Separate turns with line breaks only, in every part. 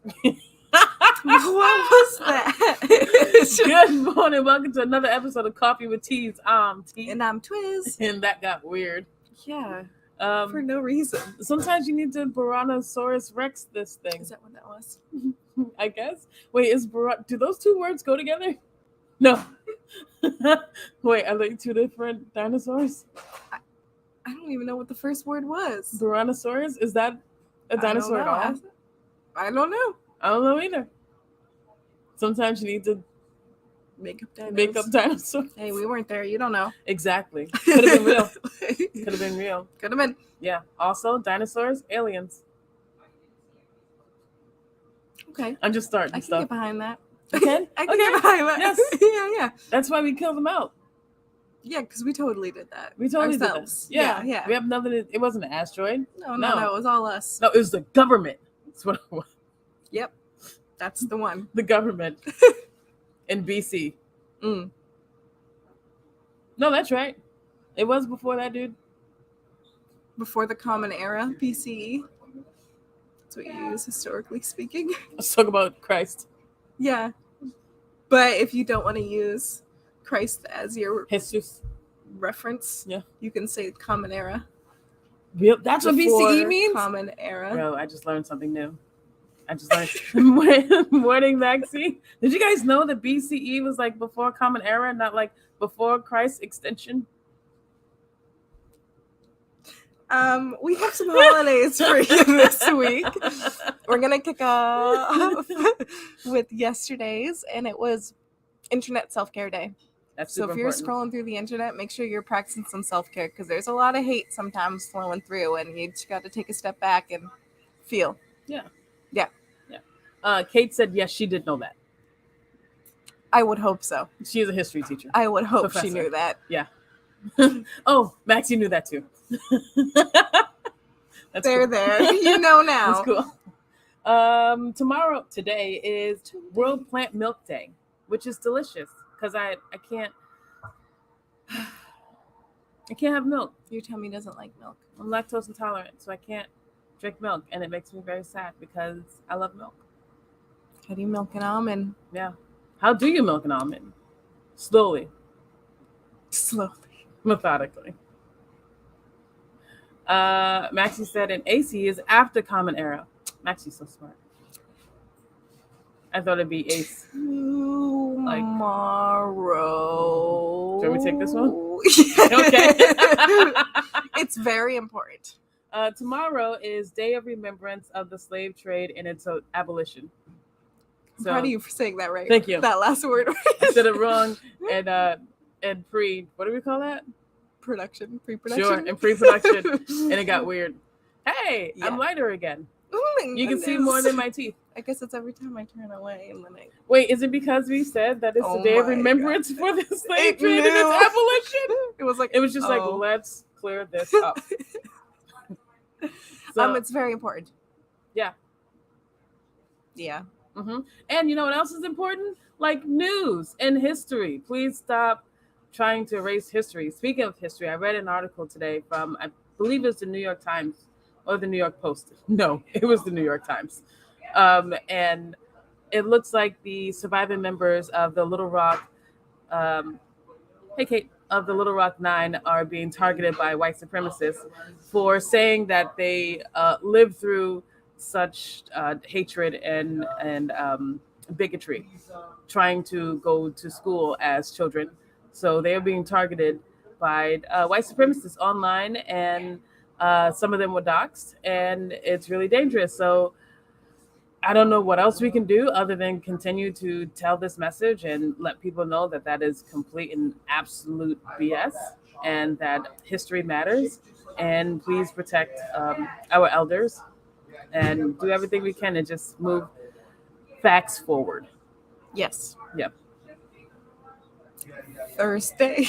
What was that?
Good morning. Welcome to another episode of Coffee with Teas. I'm T.
And I'm Twiz.
And that got weird.
Yeah. For no reason.
Sometimes you need to Tyrannosaurus Rex this thing.
Is that what that was?
I guess. Wait, do those two words go together? No. Wait, are they two different dinosaurs?
I don't even know what the first word was.
Tyrannosaurus? Is that a dinosaur at all?
I don't know.
I don't know either. Sometimes you need to
make up
dinosaurs.
Hey, we weren't there. You don't know.
Exactly. Could have been real. Could have been real.
Could have been.
Yeah. Also, dinosaurs, aliens.
Okay.
I'm just starting
I can get behind that.
Okay.
I can get behind that.
Yes.
Yeah.
That's why we killed them out.
Yeah, because we totally did that.
We totally
ourselves.
Did that. Yeah. We have nothing. It wasn't an asteroid.
No. It was all us.
No, it was the government. That's what it was.
Yep. That's the one.
The government in BC. No, that's right. It was before that, dude.
Before the Common Era, BCE. That's what you use historically speaking.
Let's talk about Christ.
Yeah. But if you don't want to use Christ as your
Jesus
reference,
yeah,
you can say Common Era.
Yep, that's what BCE means?
Common Era.
Bro, I just learned something new. I just learned morning vaccine. Did you guys know that BCE was like before Common Era, not like before Christ extension?
We have some holidays for you this week. We're gonna kick off with yesterday's, and it was Internet Self-Care Day.
That's
so if you're scrolling through the internet, make sure you're practicing some self-care, because there's a lot of hate sometimes flowing through, and you just got to take a step back and feel.
Yeah.
Yeah.
Kate said yes, she did know that.
I would hope so.
She is a history teacher.
I would hope Professor. She knew that.
Yeah. Oh, Max, you knew that too.
That's cool. There. You know now.
That's cool. Today is World Plant Milk Day, which is delicious because I can't have milk.
Your tummy doesn't like milk.
I'm lactose intolerant, so I can't drink milk, and it makes me very sad because I love milk.
How do you milk an almond?
Yeah. How do you milk an almond? Slowly. Methodically. Maxie said an AC is after Common Era. Maxie's so smart. I thought it'd be Ace.
Tomorrow.
Should we take this one?
Okay. It's very important.
Tomorrow is Day of Remembrance of the Slave Trade and its abolition.
I'm proud of you for saying that right.
Thank you.
That last word right.
I said it wrong. And what do we call that?
Pre-production.
Sure, and pre-production. And it got weird. Hey, yeah. I'm lighter again. You can see more than my teeth.
I guess it's every time I turn away and then
Wait, is it because we said that it's the Day of Remembrance for the slave trade and its abolition?
It was just
like, let's clear this up.
So, it's very important.
Yeah.
Yeah.
Mm-hmm. And you know what else is important? Like news and history. Please stop trying to erase history. Speaking of history, I read an article today from, I believe it was the New York Times or the New York Post. No, it was the New York Times. And it looks like the surviving members of the Little Rock, of the Little Rock Nine are being targeted by white supremacists for saying that they lived through such hatred and bigotry, trying to go to school as children. So they are being targeted by white supremacists online, and some of them were doxxed, and it's really dangerous. So I don't know what else we can do other than continue to tell this message and let people know that that is complete and absolute BS, and that history matters. And please protect our elders and do everything we can to just move facts forward.
Yes.
Yep.
Thursday.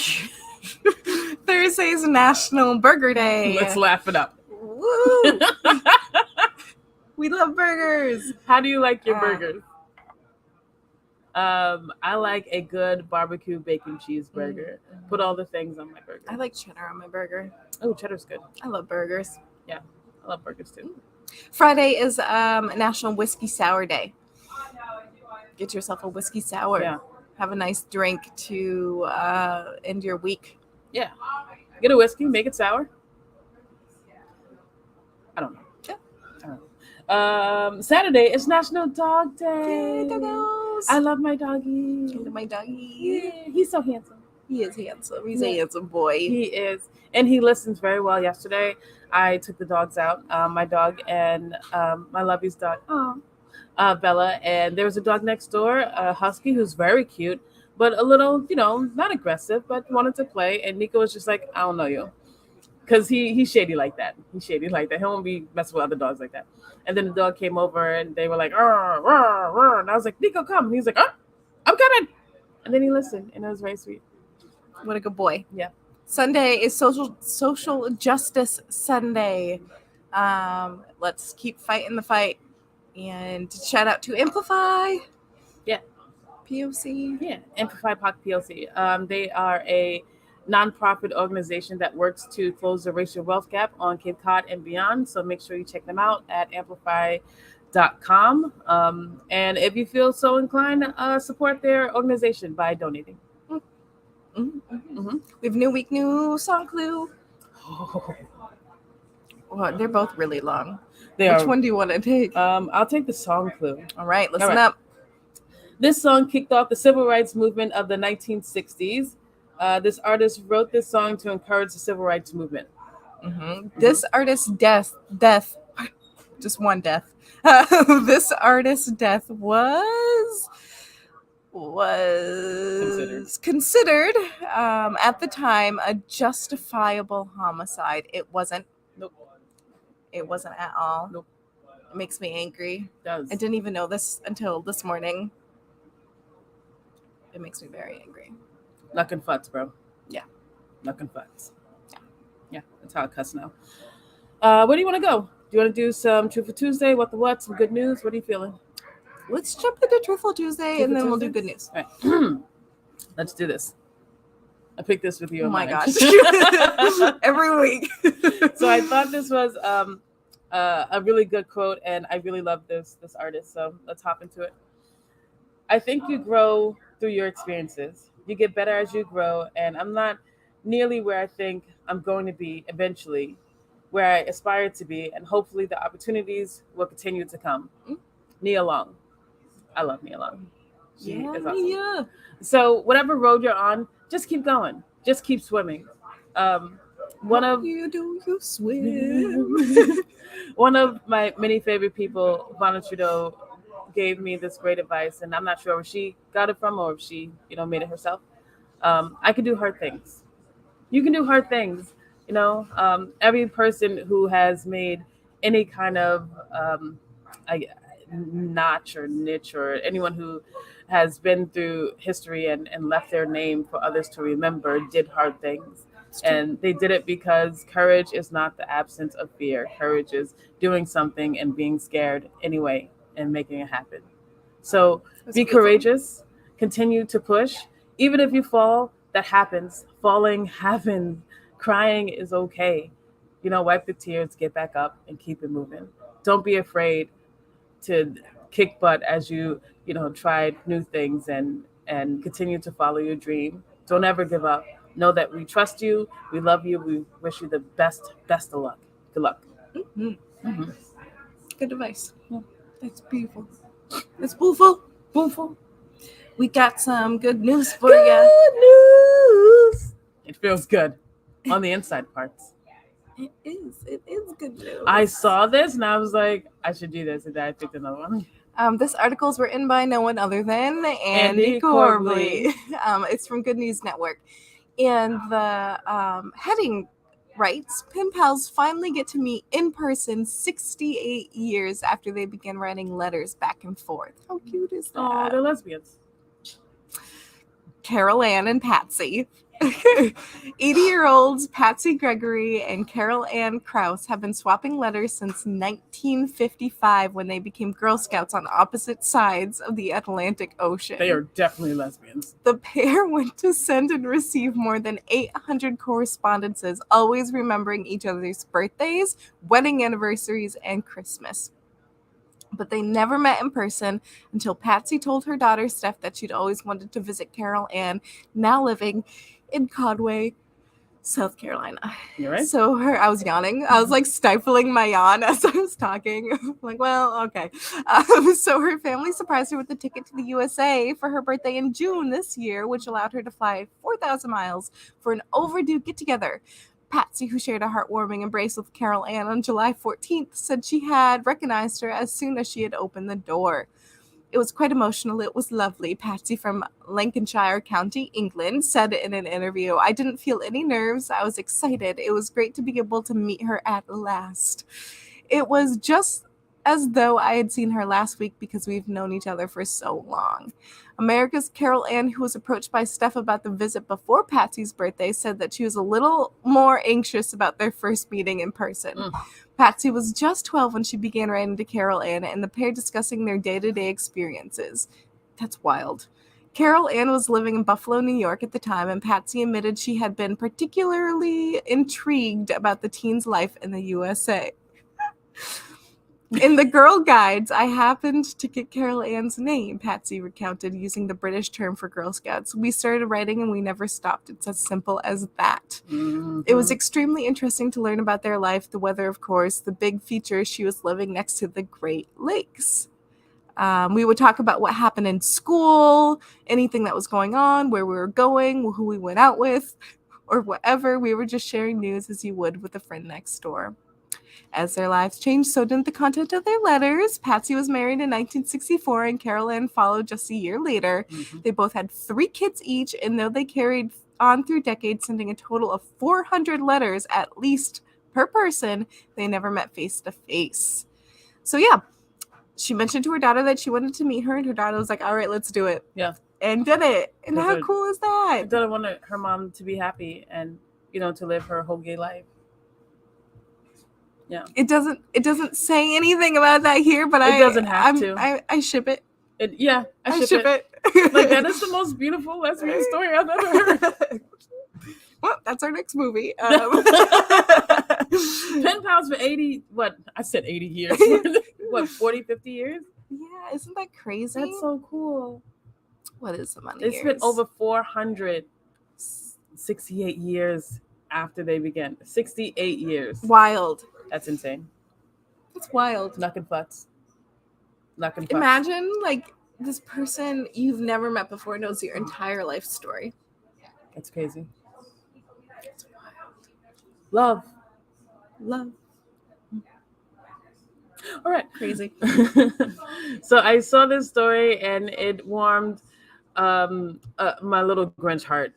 Thursday's National Burger Day.
Let's laugh it up.
Woo! We love burgers.
How do you like your burgers? I like a good barbecue bacon cheeseburger. Put all the things on my burger.
I like cheddar on my burger.
Oh, cheddar's good.
I love burgers.
Yeah, I love burgers too.
Friday is National Whiskey Sour Day. Get yourself a whiskey sour.
Yeah.
Have a nice drink to end your week.
Yeah. Get a whiskey, make it sour. I don't know.
Yeah.
I don't know. Saturday is National Dog Day.
Yay, doggos.
I love my doggy.
I love my doggy.
Yeah, he's so handsome.
He is handsome. He's a handsome boy.
He is. And he listens very well. Yesterday, I took the dogs out, my dog and my lovey's dog, Bella. And there was a dog next door, a husky, who's very cute, but a little, not aggressive, but wanted to play. And Nico was just like, I don't know you. Because he's shady like that. He won't be messing with other dogs like that. And then the dog came over and they were like, "Arr, arr, arr." And I was like, Nico, come. And he's like, "Oh, I'm coming." And then he listened, and it was very sweet.
What a good boy.
Yeah.
Sunday is social justice Sunday. Let's keep fighting the fight. And shout out to Amplify.
Yeah.
POC.
Yeah, Amplify POC PLC. They are a nonprofit organization that works to close the racial wealth gap on Cape Cod and beyond. So make sure you check them out at amplify.com. And if you feel so inclined, support their organization by donating.
Mm-hmm. We have new week, new song clue. Well, they're both really long. Which one do you want to take?
I'll take the song clue.
All right, listen up.
This song kicked off the civil rights movement of the 1960s. This artist wrote this song to encourage the civil rights movement.
Mm-hmm. This artist's death, just one death. This artist's death was considered at the time a justifiable homicide. It wasn't.
Nope.
It wasn't at all.
Nope.
It makes me angry.
It does.
I didn't even know this until this morning. It makes me very angry.
Luck and futs, bro.
Yeah.
Luck and futs.
Yeah.
Yeah, that's how I cuss now. Where do you want to go? Do you want to do some Truthful Tuesday? What? Some good news? What are you feeling?
Let's jump into Truthful Tuesday and then we'll do good news.
All right. Let's do this. I picked this with you.
Oh my gosh. Every week.
So I thought this was a really good quote, and I really love this artist. So let's hop into it. I think you grow through your experiences. You get better as you grow, and I'm not nearly where I think I'm going to be eventually, where I aspire to be, and hopefully the opportunities will continue to come. Nia Long. I love Nia Long. She is awesome.
Yeah.
So whatever road you're on, just keep going. Just keep swimming. One of my many favorite people, Vanna Trudeau, gave me this great advice, and I'm not sure where she got it from or if she, made it herself. I can do hard things. You can do hard things. Every person who has made any kind of notch or niche, or anyone who has been through history and left their name for others to remember, did hard things. And they did it because courage is not the absence of fear. Courage is doing something and being scared anyway and making it happen. So be courageous, continue to push. Even if you fall, that happens. Falling happens. Crying is okay. Wipe the tears, get back up, and keep it moving. Don't be afraid to kick butt as you try new things and continue to follow your dream. Don't ever give up. Know that we trust you, we love you, we wish you the best of luck. Good luck.
Mm-hmm.
Mm-hmm.
Good advice. Yeah. That's beautiful. It's beautiful. We got some good news for you.
Good news. It feels good on the inside parts.
It is good news.
I saw this and I was like, I should do this, and then I picked another one.
This article is written by no one other than Andy Corbly. It's from Good News Network. And the heading writes, Pen pals finally get to meet in person 68 years after they began writing letters back and forth. How cute is that?
Oh, they're lesbians.
Carol Ann and Patsy. 80-year-olds Patsy Gregory and Carol Ann Krause have been swapping letters since 1955 when they became Girl Scouts on opposite sides of the Atlantic Ocean.
They are definitely lesbians.
The pair went to send and receive more than 800 correspondences, always remembering each other's birthdays, wedding anniversaries, and Christmas. But they never met in person until Patsy told her daughter Steph that she'd always wanted to visit Carol Ann, now living in Conway, South Carolina.
You're right.
So I was yawning. I was like stifling my yawn as I was talking. Like, well, okay. So her family surprised her with a ticket to the USA for her birthday in June this year, which allowed her to fly 4,000 miles for an overdue get-together. Patsy, who shared a heartwarming embrace with Carol Ann on July 14th, said she had recognized her as soon as she had opened the door. It was quite emotional. It was lovely. Patsy from Lancashire County, England, said in an interview, "I didn't feel any nerves. I was excited. It was great to be able to meet her at last. It was just as though I had seen her last week because we've known each other for so long." America's Carol Ann, who was approached by Steph about the visit before Patsy's birthday, said that she was a little more anxious about their first meeting in person. Patsy was just 12 when she began writing to Carol Ann, and the pair discussing their day-to-day experiences. That's wild. Carol Ann was living in Buffalo, New York at the time, and Patsy admitted she had been particularly intrigued about the teen's life in the USA. "In the Girl Guides, I happened to get Carol Ann's name," Patsy recounted, using the British term for Girl Scouts. "We started writing and we never stopped. It's as simple as that." It was extremely interesting to learn about their life, the weather, of course. The big feature, she was living next to the Great Lakes. We would talk about what happened in school, anything that was going on, where we were going, who we went out with, or whatever. We were just sharing news as you would with a friend next door. As their lives changed, so did the content of their letters. Patsy was married in 1964, and Carol Ann followed just a year later. They both had 3 kids each, and though they carried on through decades, sending a total of 400 letters at least per person, they never met face to face. So yeah, she mentioned to her daughter that she wanted to meet her, and her daughter was like, "All right, let's do it."
Yeah.
And did it. And how
Good.
cool is
I
that?
thought wanted her mom to be happy and, to live her whole gay life. Yeah.
It doesn't say anything about that here, but
It doesn't have to.
I ship it.
I ship it. Like, that is the most beautiful lesbian story I've ever heard.
Well, that's our next movie.
Pen pals for 80, I said 80 years. 40, 50 years?
Yeah, isn't that crazy?
That's so cool.
What is the money?
They spent over 468 years after they began. 68 years.
Wild.
That's insane.
That's wild.
Knuckin' futz.
Imagine, like, this person you've never met before knows your entire life story.
That's crazy. It's wild. Love. All right.
Crazy.
So I saw this story and it warmed my little Grinch heart.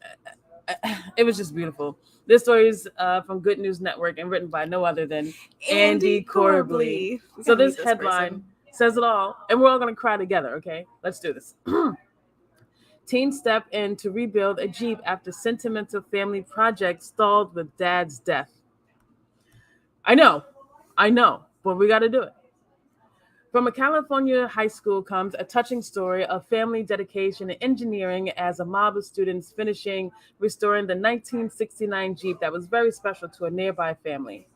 It was just beautiful. This story is from Good News Network and written by no other than Andy Corbly. So this headline says it all, and we're all going to cry together, okay? Let's do this. Teens step in to rebuild a Jeep after sentimental family project stalled with dad's death. I know, but we got to do it. From a California high school comes a touching story of family dedication and engineering as a mob of students restoring the 1969 Jeep that was very special to a nearby family.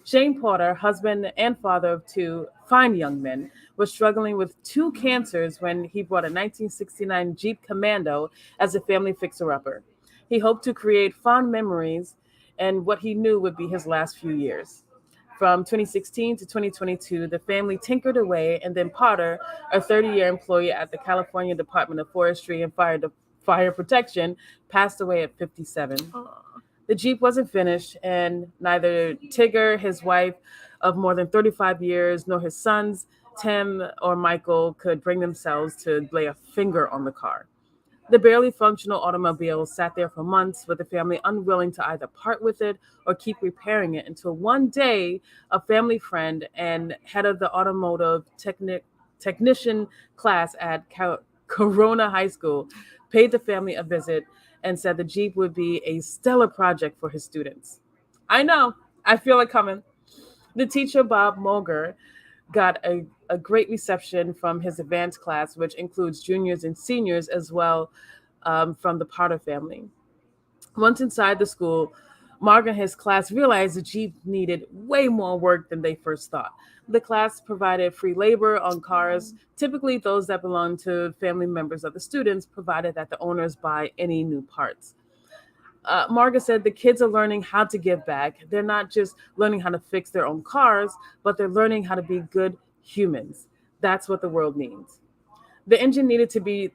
Shane Porter, husband and father of 2 fine young men, was struggling with 2 cancers when he bought a 1969 Jeep Commando as a family fixer-upper. He hoped to create fond memories and what he knew would be his last few years. From 2016 to 2022, the family tinkered away, and then Potter, a 30-year employee at the California Department of Forestry and Fire Protection, passed away at 57. Aww. The Jeep wasn't finished, and neither Tigger, his wife of more than 35 years, nor his sons, Tim or Michael, could bring themselves to lay a finger on the car. The barely functional automobile sat there for months, with the family unwilling to either part with it or keep repairing it, until one day a family friend and head of the automotive technician class at Corona High School, paid the family a visit and said the Jeep would be a stellar project for his students. I know, I feel it coming. The teacher, Bob Moger, got a great reception from his advanced class, which includes juniors and seniors as well, from the Potter family. Once inside the school, Mark and his class realized the Jeep needed way more work than they first thought. The class provided free labor on cars, typically those that belong to family members of the students, provided that the owners buy any new parts. Margaret said the kids are learning how to give back. They're not just learning how to fix their own cars, but they're learning how to be good humans. That's what the world needs. The engine needed to be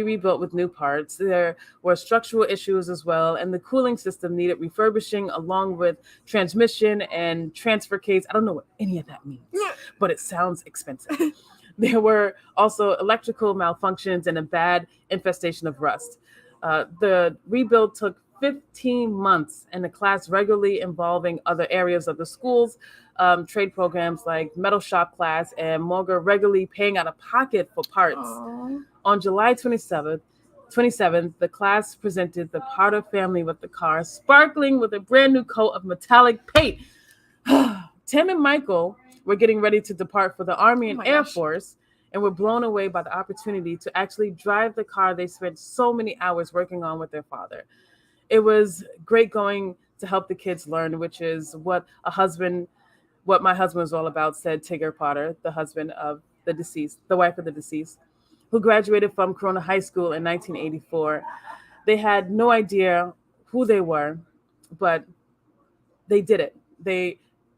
rebuilt with new parts. There were structural issues as well, and the cooling system needed refurbishing along with transmission and transfer case. I don't know what any of that means, but it sounds expensive. There were also electrical malfunctions and a bad infestation of rust. The rebuild took 15 months, and the class regularly involving other areas of the schools, trade programs like metal shop class, and Moger regularly paying out of pocket for parts.
Aw.
On July 27th, the class presented the Potter family with the car, sparkling with a brand new coat of metallic paint. Tim and Michael were getting ready to depart for the Army
Oh
and
my
Air
gosh.
Force and were blown away by the opportunity to actually drive the car they spent so many hours working on with their father. It was great going to help the kids learn, which is what my husband was all about, said Tigger Potter, the husband of the deceased, the wife of the deceased, who graduated from Corona High School in 1984. They had no idea who they were, but they did it.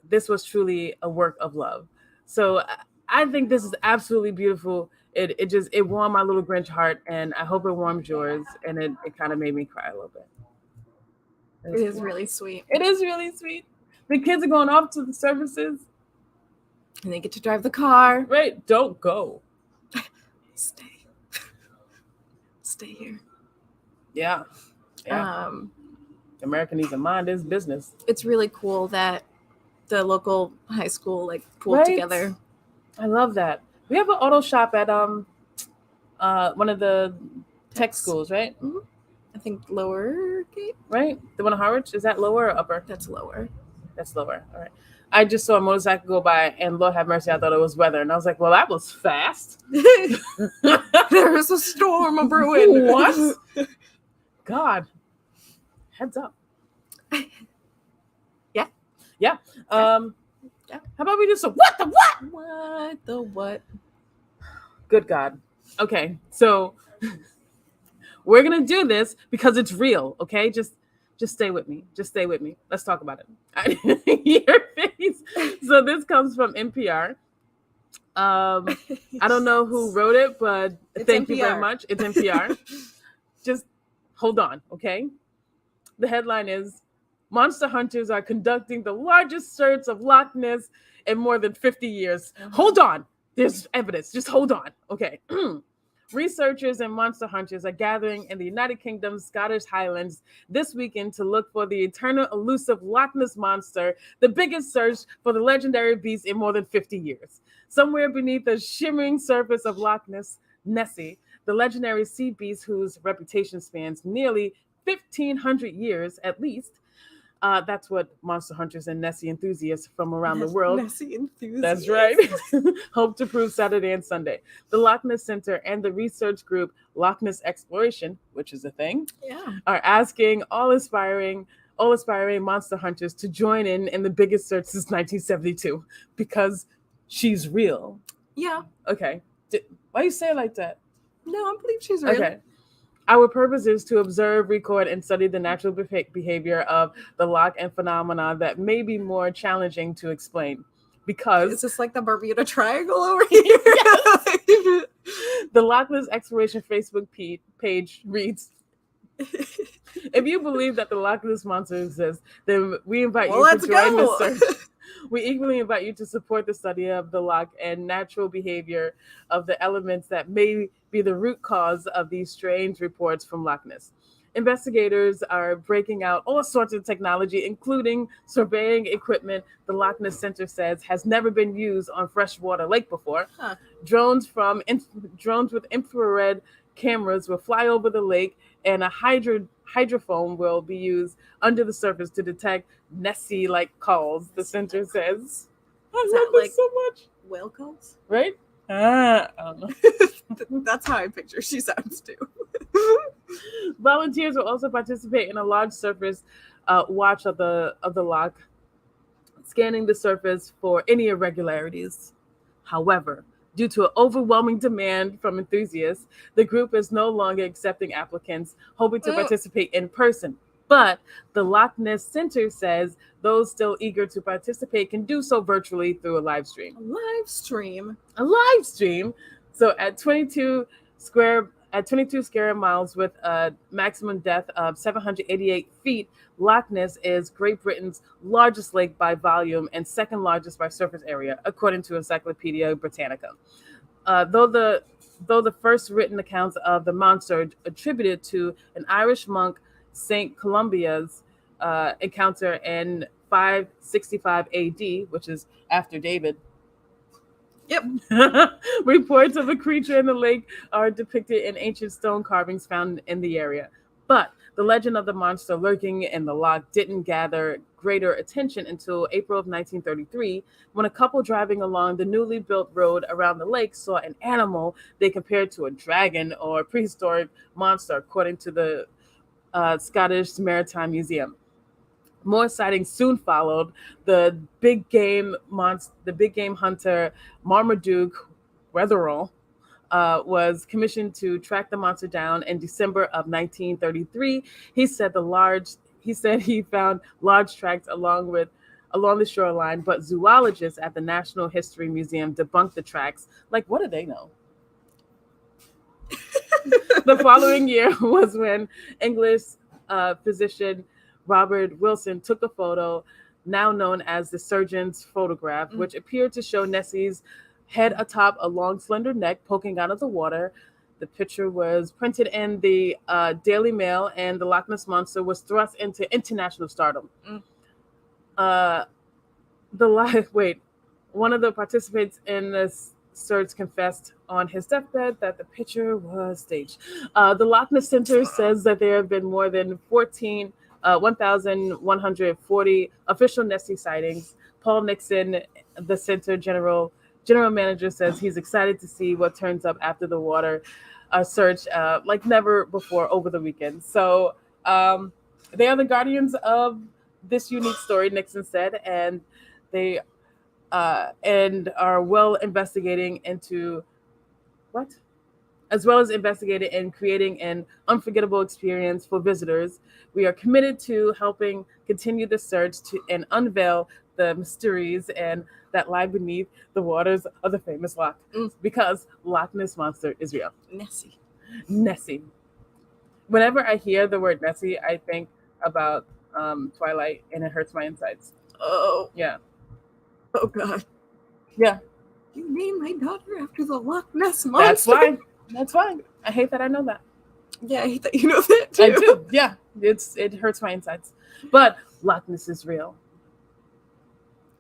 This was truly a work of love. So I think this is absolutely beautiful. It warmed my little Grinch heart, and I hope it warms yours. And it kind of made me cry a little bit.
It is really sweet.
It is really sweet. The kids are going off to the services.
And they get to drive the car.
Right? Don't go.
Stay. Stay here.
Yeah. Yeah. America needs to mind his business.
It's really cool that the local high school like pulled
Right?
together.
I love that. We have an auto shop at one of the tech schools, right?
I think lower gate.
Right? The one in Harwich? Is that lower or upper?
That's lower.
That's lower. All right. I just saw a motorcycle go by, and Lord have mercy, I thought it was weather. And I was like, well, that was fast.
There is a storm a brewing.
What? God. Heads up.
Yeah.
Yeah.
Yeah.
How about we do some what the what?
What the what?
Good God. Okay. So we're going to do this because it's real. Okay. Just stay with me. Just stay with me. Let's talk about it. Your face. So this comes from NPR. I don't know who wrote it, but thank you very much. It's NPR. Just hold on, okay? The headline is Monster Hunters are conducting the largest search of Loch Ness in more than 50 years. Hold on. There's evidence. Just hold on. Okay. Researchers and monster hunters are gathering in the United Kingdom's Scottish Highlands this weekend to look for the eternal elusive Loch Ness monster, the biggest search for the legendary beast in more than 50 years. Somewhere beneath the shimmering surface of Loch Ness, Nessie, the legendary sea beast whose reputation spans nearly 1,500 years at least. That's what monster hunters and Nessie enthusiasts from around the world.
Nessie enthusiasts.
That's right. Hope to prove Saturday and Sunday. The Loch Ness Center and the research group Loch Ness Exploration, which is a thing, are asking all aspiring monster hunters to join in the biggest search since 1972 because she's real.
Yeah.
Okay. Why you say it like that?
No, I believe she's real.
Okay. Our purpose is to observe, record, and study the natural behavior of the loch and phenomena that may be more challenging to explain. Because
it's just like the Bermuda Triangle over here.
Yes. The Loch Ness Exploration Facebook page reads, if you believe that the Loch Ness monster exists, then we invite you to join the search. We equally invite you to support the study of the loch and natural behavior of the elements that may be the root cause of these strange reports from Loch Ness. Investigators are breaking out all sorts of technology, including surveying equipment the Loch Ness Center says has never been used on freshwater lake before.
Huh.
Drones drones with infrared cameras will fly over the lake, and a hydrophone will be used under the surface to detect Nessie-like calls. The center says, "I
Is
love
that
this
like
so much."
whale calls?
Right? I don't know.
That's how I picture she sounds too.
Volunteers will also participate in a large surface watch of the loch, scanning the surface for any irregularities. However, due to an overwhelming demand from enthusiasts, the group is no longer accepting applicants hoping to participate in person. But the Loch Ness Center says those still eager to participate can do so virtually through a live stream.
Live stream.
A live stream. So at 22 square miles with a maximum depth of 788 feet, Loch Ness is Great Britain's largest lake by volume and second largest by surface area, according to Encyclopedia Britannica. Though the first written accounts of the monster attributed to an Irish monk, Saint Columba's encounter in 565 AD, which is after David.
Yep.
Reports of a creature in the lake are depicted in ancient stone carvings found in the area. But the legend of the monster lurking in the loch didn't gather greater attention until April of 1933, when a couple driving along the newly built road around the lake saw an animal they compared to a dragon or prehistoric monster, according to the Scottish Maritime Museum. More sightings soon followed. The big game hunter Marmaduke Wetherell was commissioned to track the monster down in December of 1933. He said he found large tracks along the shoreline, but zoologists at the National History Museum debunked the tracks. Like, what do they know? The following year was when English physician Robert Wilson took a photo, now known as the surgeon's photograph, which appeared to show Nessie's head atop a long, slender neck poking out of the water. The picture was printed in the Daily Mail, and the Loch Ness Monster was thrust into international stardom. One of the participants in this search confessed on his deathbed that the picture was staged. The Loch Ness Center says that there have been more than 1,140 official Nessie sightings. Paul Nixon, the center general manager, says he's excited to see what turns up after the water search like never before over the weekend. So they are the guardians of this unique story, Nixon said, and they and are well investigating into what? As well as investigating and creating an unforgettable experience for visitors. We are committed to helping continue the search and unveil the mysteries and that lie beneath the waters of the famous loch, because Loch Ness Monster is real. Nessie. Whenever I hear the word Nessie, I think about Twilight, and it hurts my insides.
Oh.
Yeah.
Oh, God.
Yeah.
You named my daughter after the Loch Ness Monster?
That's why. I hate that I know that.
Yeah, I hate that you know that too.
I do. Yeah. It hurts my insides. But Loch Ness is real.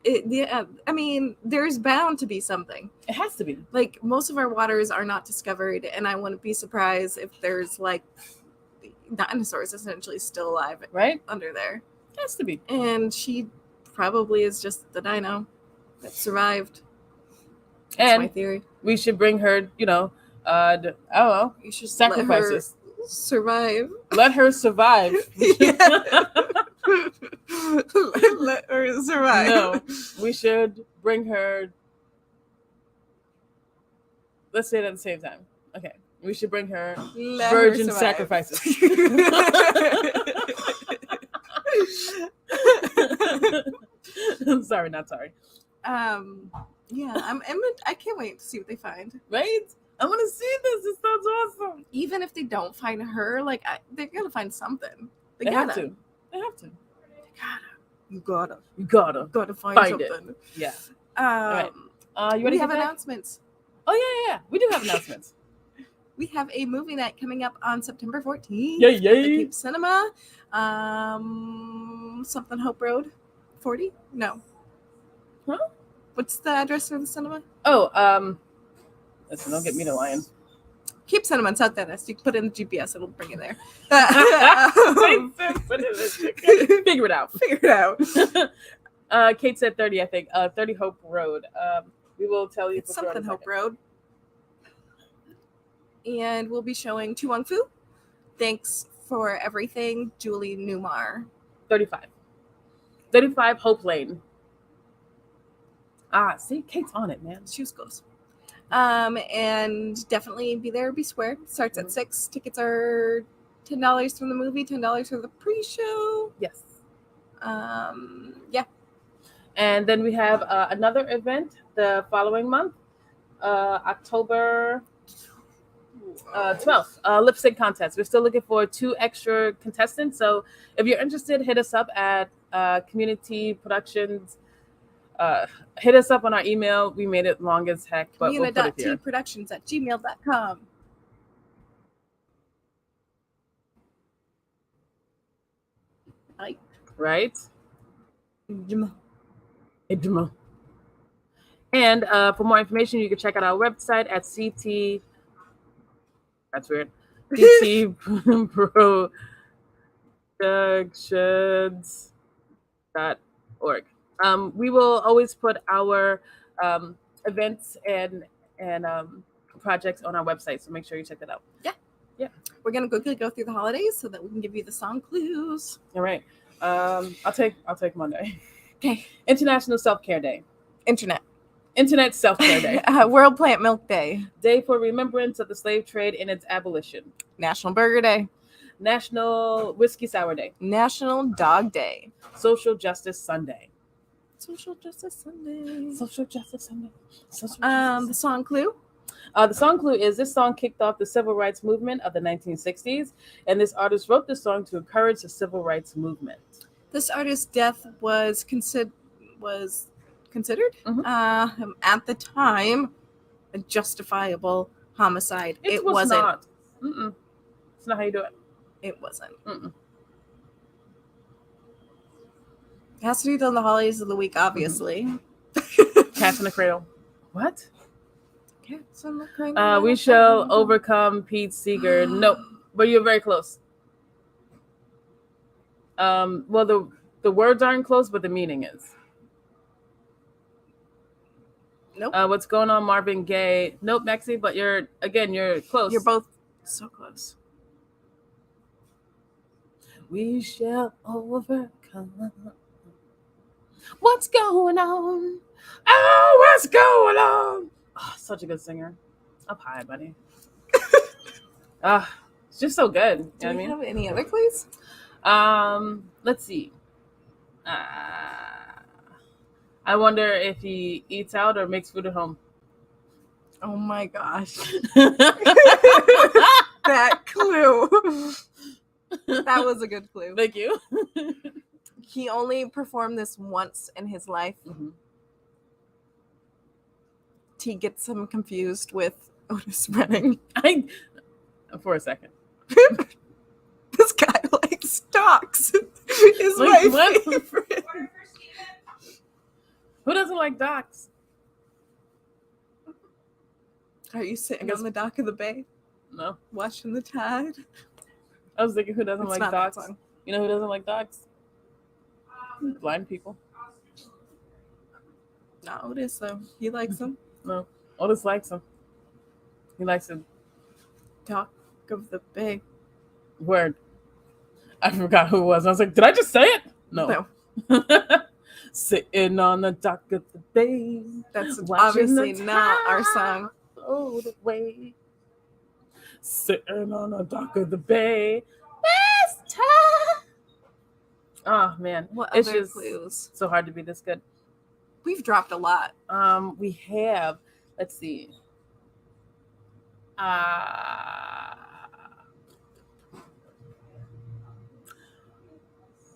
Yeah, I mean, there's bound to be something.
It has to be.
Like, most of our waters are not discovered, and I wouldn't be surprised if there's, like, dinosaurs essentially still alive under there.
It has to be.
And she probably is just the dino that survived.
That's
my theory.
We should bring her, I don't know.
You should
sacrifices.
Survive.
Let her survive.
Let her survive.
No, we should bring her. Let's say it at the same time. Okay. We should bring her virgin sacrifices. I'm sorry, not sorry.
Yeah, I can't wait to see what they find.
Right? I want to see this. This sounds awesome.
Even if they don't find her, like they're gonna find something. They
have to.
You gotta find something.
It. Yeah.
All right.
You ready
to have announcements?
Oh yeah. We do have announcements.
we have a movie night coming up on September 14th
Yay,
at the
yay.
Cape Cinema. Something Hope Road 40? No.
Huh?
What's the address for the cinema?
Oh, listen, don't get me to lying.
Cape Cinema in South Dennis. You can put in the GPS, it'll bring you there.
Figure it out.
Figure it out.
Kate said 30, I think. 30 Hope Road. We will tell you.
It's something Hope Road. And we'll be showing Tu Wong Fu. Thanks for everything, Julie Newmar.
35. 35 Hope Lane. See, Kate's on it, man.
Shoes close. And definitely be there, be square. Starts at 6. Tickets are $10 from the movie, $10 for the pre-show.
Yes.
Yeah.
And then we have another event the following month, October 12th, lip sync contest. We're still looking for 2 extra contestants. So if you're interested, hit us up at Community Productions. Hit us up on our email. We made it long as heck, but we'll put it here.
community.tproductions@gmail.com.
Right? And for more information, you can check out our website at CT. That's weird. CTProductions.org. We will always put our events and projects on our website, so make sure you check that out.
Yeah. We're gonna quickly go through the holidays so that we can give you the song clues.
All right. I'll take Monday.
Okay.
International Self-Care Day.
Internet
Self-Care Day.
World Plant Milk Day.
Day for remembrance of the slave trade and its abolition.
National Burger Day.
National Whiskey Sour Day.
National Dog Day.
Social Justice Sunday.
Social Justice Sunday.
Social Justice Sunday.
The song clue.
The song clue is this song kicked off the civil rights movement of the 1960s, and this artist wrote this song to encourage the civil rights movement.
This artist's death was considered at the time a justifiable homicide. It wasn't.
Not. It's not how you do it.
It wasn't. It has to be done the holidays of the week, obviously.
Cats in the Cradle. What?
Cats in the Cradle.
We shall overcome Pete Seeger. Nope, but you're very close. Well, the words aren't close, but the meaning is.
Nope.
What's going on, Marvin Gaye? Nope, Maxie, but you're close.
You're both so close.
We shall overcome. What's going on? Oh, what's going on? Oh, such a good singer. Up high, buddy. It's just so good.
Do you have any other clues?
Let's see. I wonder if he eats out or makes food at home.
Oh my gosh. That clue. That was a good clue.
Thank you.
He only performed this once in his life. He gets him confused with Otis Redding.
For a second.
This guy likes dogs. Is my favorite.
Who doesn't like docks?
Are you sitting on the dock of the bay?
No.
Watching the tide?
I was thinking, who doesn't like dogs? You know who doesn't like dogs? Blind people.
Not Otis, though. He likes them.
No. Otis likes them. He likes them.
Dock of the bay.
Word. I forgot who it was. I was like, did I just say it? No. Sitting on the dock of the bay.
That's obviously not our song.
Oh, the way. Sitting on the dock of the bay. This time. Oh, man.
What
it's
other
just
clues?
So hard to be this good.
We've dropped a lot.
We have. Let's see.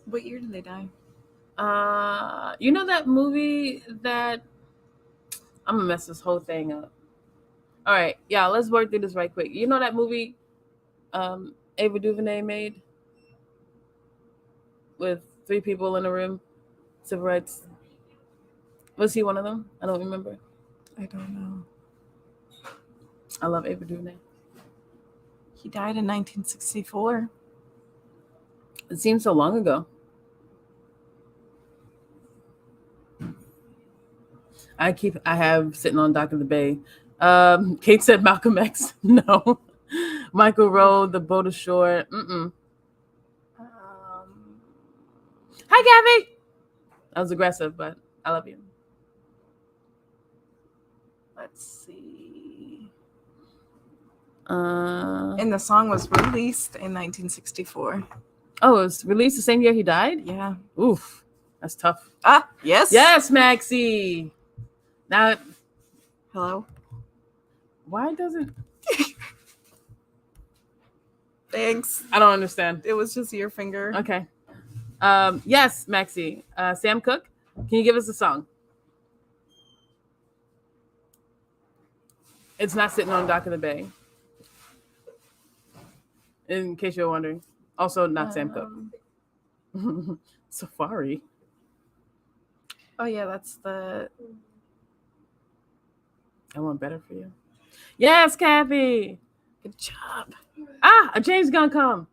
What year did they die?
You know that movie that I'm gonna mess this whole thing up. All right, yeah, let's work through this right quick. You know that movie Ava DuVernay made with 3 people in a room, civil rights. Was he one of them? I don't remember.
I don't know.
I love Ava DuVernay.
He died in 1964.
It seems so long ago. I have sitting on Dock of the Bay. Kate said Malcolm X. No. Michael Rowe, The Boat Ashore. Hi, Gabby. I was aggressive, but I love you.
Let's see.
And
the song was released in 1964.
Oh, it was released the same year he died?
Yeah.
Oof. That's tough.
Ah, yes.
Yes, Maxie. Now,
hello.
Why doesn't?
Thanks.
I don't understand.
It was just your finger.
Okay. Yes, Maxie. Sam Cooke, can you give us a song? It's not sitting on Dock of the Bay. In case you're wondering. Also, not Sam Cooke. Safari.
Oh, yeah, that's the...
I want better for you. Yes, Kathy.
Good job.
A James Gunn come.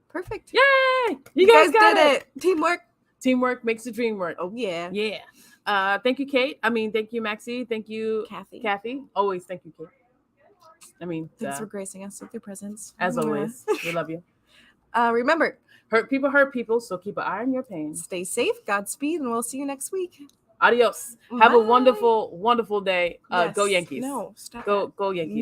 Perfect.
Yay! You guys got
did it. Teamwork.
Teamwork makes the dream work.
Oh, yeah.
Yeah. Thank you, Kate. Thank you, Maxie. Thank you, Kathy. Always thank you, Kate.
Thanks for gracing us with your presence.
As always, we love you.
Remember,
hurt people, so keep an eye on your pain.
Stay safe, Godspeed, and we'll see you next week.
Adios. Have a wonderful, wonderful day.
Yes.
Go Yankees.
No, stop.
Go Yankees.